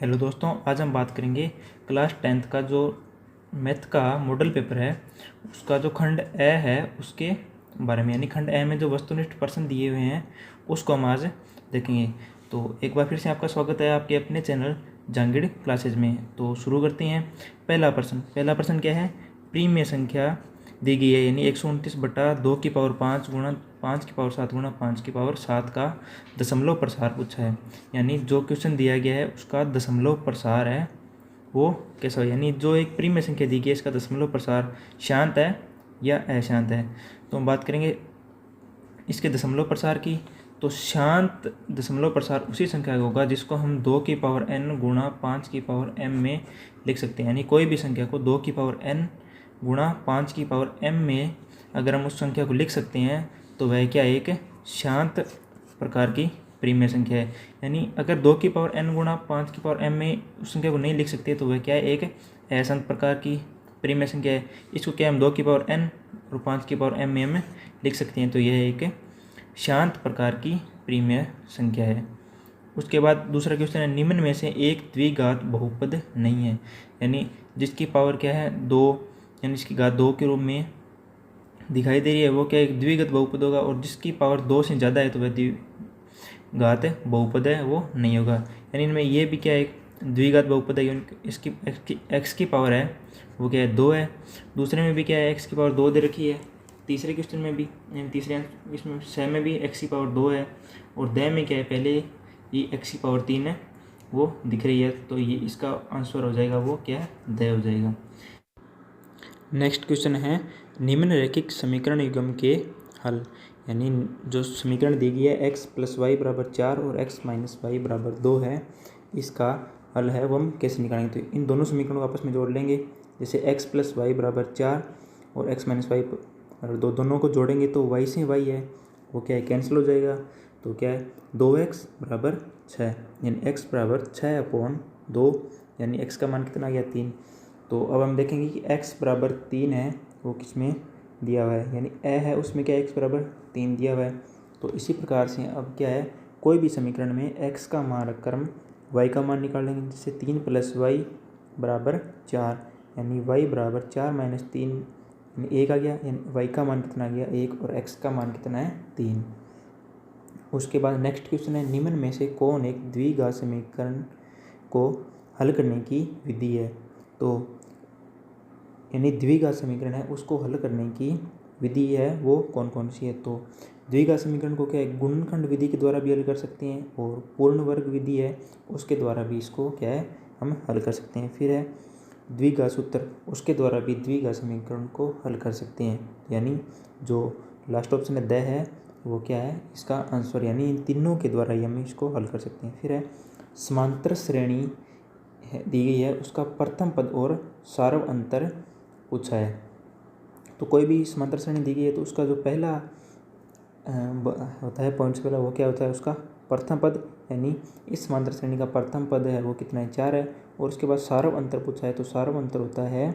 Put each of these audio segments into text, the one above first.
Hello दोस्तों, आज हम बात करेंगे क्लास 10th का जो मैथ का मॉडल पेपर है उसका जो खंड ए है उसके बारे में। यानी खंड ए में जो वस्तुनिष्ठ प्रश्न दिए हुए हैं उसको हम आज देखेंगे। तो एक बार फिर से आपका स्वागत है आपके अपने चैनल जहांगीर क्लासेज में। तो शुरू करते हैं। पहला प्रश्न क्या है? प्रीमिय संख्या दी गई है, यानी 129/2 की पावर 5 गुणा 5 की पावर 7 गुणा 5 की पावर 7 का दशमलव प्रसार पूछा है। यानी जो क्वेश्चन दिया गया है उसका दशमलव प्रसार है वो कैसा हो, यानी जो एक प्रीमिय संख्या दी गई है इसका दशमलव प्रसार शांत है या अशांत है। तो हम बात करेंगे इसके दशमलव प्रसार की। तो शांत दशमलव प्रसार उसी संख्या का होगा जिसको हम 2 की पावर n गुणा 5 की पावर m में लिख सकते हैं। यानी कोई भी संख्या को 2 की पावर n गुणा 5 की पावर m में अगर हम उस संख्या को लिख सकते हैं तो वह क्या एक शांत प्रकार की प्रीमिय संख्या है। यानी अगर 2 की पावर n गुणा 5 की पावर m में उस संख्या को नहीं लिख सकते तो वह क्या है एक अशांत प्रकार की प्रीमिय संख्या है। इसको क्या हम 2 की पावर n और 5 की पावर m में हम लिख सकते हैं, तो यह एक शांत प्रकार की प्रीमिय संख्या है। उसके बाद दूसरा क्वेश्चन है, निम्न में से एक द्विघात बहुपद नहीं है। यानी जिसकी पावर क्या है 2, यानी इसकी घात 2 के रूप में दिखाई दे रही है वो क्या एक द्विघात बहुपद होगा, और जिसकी पावर 2 से ज़्यादा है तो वह द्विघात बहुपद है वो नहीं होगा। यानी इनमें ये भी क्या एक द्विघात बहुपद है, इसकी एक्स की पावर है वो क्या है 2 है। दूसरे में भी क्या है एक्स की पावर 2 दे रखी है। तीसरे क्वेश्चन में भी यानी तीसरे इसमें से में भी एक्स की पावर 2 है, और द में क्या है पहले ये एक्स की पावर 3 है वो दिख रही है। तो ये इसका आंसर हो जाएगा वो क्या है द हो जाएगा। नेक्स्ट क्वेश्चन है, निम्नलिखित समीकरण युग्म के हल। यानी जो समीकरण दी गई है x + y = 4 और x - y = 2 है, इसका हल है वो हम कैसे निकालेंगे। तो इन दोनों समीकरणों को आपस में जोड़ लेंगे। जैसे x + y = 4 और x - y = 2, दोनों को जोड़ेंगे तो y से y है वो क्या है कैंसिल हो जाएगा। तो क्या है 2x = 6, यानी x = 6/2, यानी x का मान कितना आ गया 3। तो अब हम देखेंगे कि x = 3 है वो किस में दिया हुआ है, यानी a है उसमें क्या x = 3 दिया हुआ है। तो इसी प्रकार से अब क्या है कोई भी समीकरण में x का मान रखकर हम y का मान निकाल लेंगे। जैसे 3 + y = 4, यानी y = 4 - 3 यानी 1 आ गया, यानी y का मान कितना आ गया 1 और x का मान कितना है 3। उसके बाद नेक्स्ट क्वेश्चन है, निम्न में से कौन एक द्विघात समीकरण को हल करने की विधि है। तो यानी द्विघात समीकरण है उसको हल करने की विधि है वो कौन कौन सी है। तो द्विघात समीकरण को क्या है गुणनखंड विधि के द्वारा भी हल कर सकते हैं, और पूर्ण वर्ग विधि है उसके द्वारा भी इसको क्या है हम हल कर सकते हैं। फिर है द्विघात सूत्र, उसके द्वारा भी द्विघात समीकरण को हल कर सकते हैं। यानी जो लास्ट ऑप्शन है द है वो क्या है इसका आंसर, यानी इन तीनों के द्वारा ही हम इसको हल कर सकते हैं। फिर है समांतर श्रेणी दी गई है उसका प्रथम पद और सार्व अंतर पूछा है। तो कोई भी समांतर श्रेणी दी गई है तो उसका जो पहला होता है पॉइंट से पहला वो क्या होता है उसका प्रथम पद, यानी इस समांतर श्रेणी का प्रथम पद है वो कितना है 4 है। और उसके बाद सार्व अंतर पूछा है तो सार्व अंतर होता है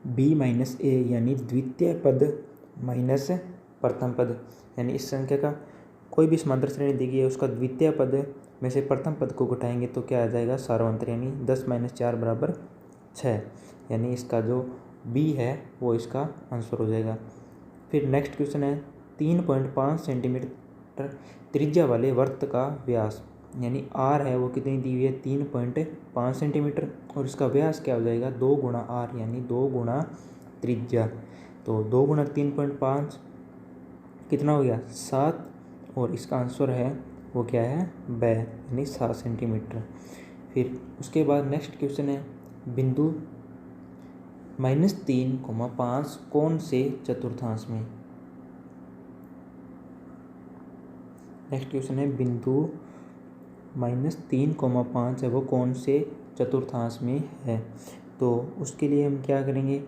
b - a, यानी द्वितीय पद माइनस प्रथम पद। यानी इस संख्या का कोई भी समांतर श्रेणी दी गई है उसका द्वितीय पद में से प्रथम पद को घटाएंगे तो क्या आ जाएगा सार्व अंतर, यानी 10 - 4 = 6, यानी इसका जो बी है वो इसका आंसर हो जाएगा। फिर नेक्स्ट क्वेश्चन है, 3.5 सेंटीमीटर त्रिज्या वाले वृत्त का व्यास, यानी आर है वो कितनी दी हुई है 3.5 सेंटीमीटर, और इसका व्यास क्या हो जाएगा 2 गुणा आर, यानी 2 गुणा त्रिज्या। तो 2 गुणा 3.5 कितना हो गया 7, और इसका आंसर है वो क्या है ब, यानी 7 सेंटीमीटर। फिर उसके बाद नेक्स्ट क्वेश्चन है, बिंदु -3,5 कौन से चतुर्थांश में। नेक्स्ट क्वेश्चन है, बिंदु -3,5 है वो कौन से चतुर्थांश में है। तो उसके लिए हम क्या करेंगे,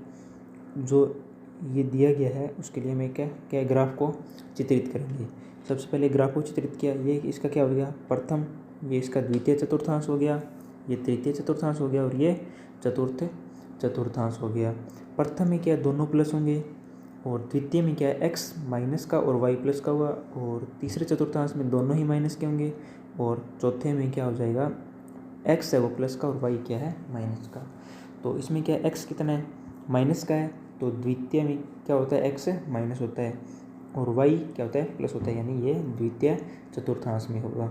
जो ये दिया गया है उसके लिए हमें क्या ग्राफ को चित्रित करेंगे। सबसे पहले ग्राफ को चित्रित किया, ये इसका क्या हो गया प्रथम, ये इसका द्वितीय चतुर्थांश हो गया, ये तृतीय चतुर्थांश हो गया, और ये चतुर्थ चतुर्थांश हो गया। प्रथम में क्या दोनों प्लस होंगे, और द्वितीय में क्या है एक्स माइनस का और वाई प्लस का हुआ, और तीसरे चतुर्थांश में दोनों ही माइनस के होंगे, और चौथे में क्या हो जाएगा एक्स है वो प्लस का और वाई क्या है माइनस का। तो इसमें क्या है एक्स कितना है माइनस का है, तो द्वितीय में क्या होता है एक्स माइनस होता है और वाई क्या होता है प्लस होता है, यानी ये द्वितीय चतुर्थांश में होगा।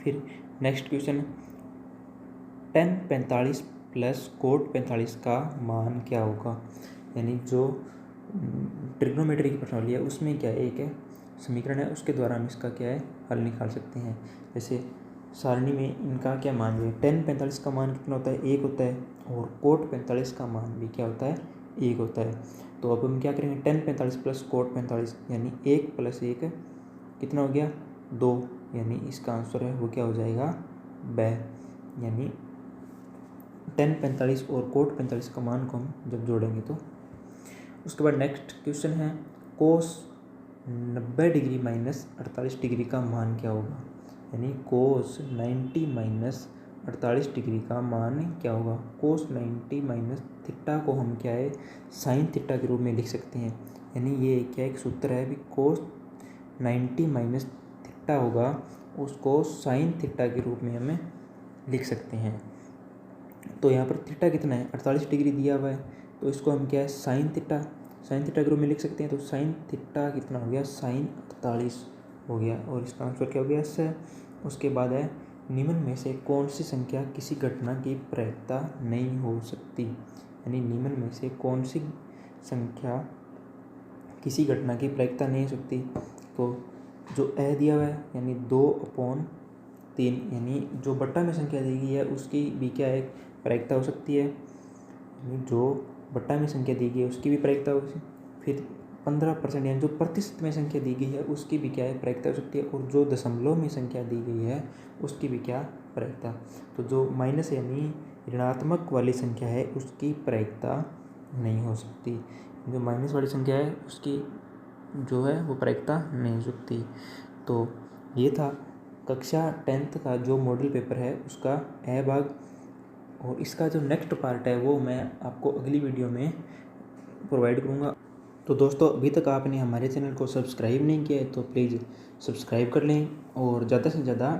फिर next question, tan 45 plus coat 45 का मान क्या होगा, यानी जो ट्रिग्नोमेट्री की प्रणाली है उसमें क्या है एक समीकरण है, उसके द्वारा हम इसका क्या है हल निकाल सकते हैं। जैसे सारणी में इनका क्या मान है, tan 45 का मान कितना होता है 1 होता है और कोट 45 का मान भी क्या होता है 1 होता है। तो अब हम क्या करेंगे tan 45 प्लस कोट 45 यानी 1 + 1 कितना हो गया 2, यानी इसका आंसर है वो क्या हो जाएगा ब, यानी tan 45 और कोट 45 का मान को हम जब जोड़ेंगे तो। उसके बाद नेक्स्ट क्वेश्चन है कोस 90 डिग्री माइनस 48 डिग्री का मान क्या होगा, यानी कोस 90 माइनस 48 डिग्री का मान क्या होगा। कोस 90 माइनस थीटा को हम क्या है साइन थीटा के रूप में लिख सकते हैं, यानी ये क्या एक सूत्र है भी कोस 90 माइनस थीटा होगा उसको साइन थीटा के रूप में हमें लिख सकते हैं। तो यहाँ पर थीटा कितना है 48 डिग्री दिया हुआ है, तो इसको हम क्या है साइन थीटा के रूप में लिख सकते हैं। तो साइन थीटा कितना हो गया साइन 48 हो गया और इसका आंसर क्या हो गया एस है। उसके बाद है निम्न में से कौन सी संख्या किसी घटना की प्रायिकता नहीं हो सकती, यानी निम्न में से कौन सी संख्या किसी घटना की प्रायिकता नहीं हो सकती। तो जो ए दिया हुआ है यानी 2/3, यानी जो बट्टा में संख्या दी गई है उसकी भी क्या है प्रायिकता हो सकती है, यानी जो बट्टा में संख्या दी गई है उसकी भी प्रायिकता हो सकती है। फिर 15% यानी जो प्रतिशत में संख्या दी गई है उसकी भी क्या है प्रायिकता हो सकती है, और जो दशमलव में संख्या दी गई है उसकी भी क्या प्रायिकता। तो जो माइनस यानी ऋणात्मक वाली संख्या है उसकी प्रायिकता नहीं हो सकती, जो माइनस वाली संख्या है उसकी जो है वो प्रायिकता नहीं हो सकती। तो ये था कक्षा 10th का जो मॉडल पेपर है उसका ए भाग, और इसका जो नेक्स्ट पार्ट है वो मैं आपको अगली वीडियो में प्रोवाइड करूँगा। तो दोस्तों अभी तक आपने हमारे चैनल को सब्सक्राइब नहीं किया है तो प्लीज़ सब्सक्राइब कर लें और ज़्यादा से ज़्यादा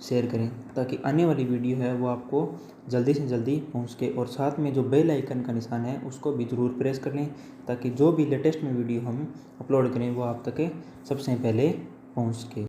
शेयर करें ताकि आने वाली वीडियो है वो आपको जल्दी से जल्दी पहुंच के, और साथ में जो बेल आइकन का निशान है उसको भी ज़रूर प्रेस कर लें ताकि जो भी लेटेस्ट में वीडियो हम अपलोड करें वो आप तक सबसे पहले पहुँच के।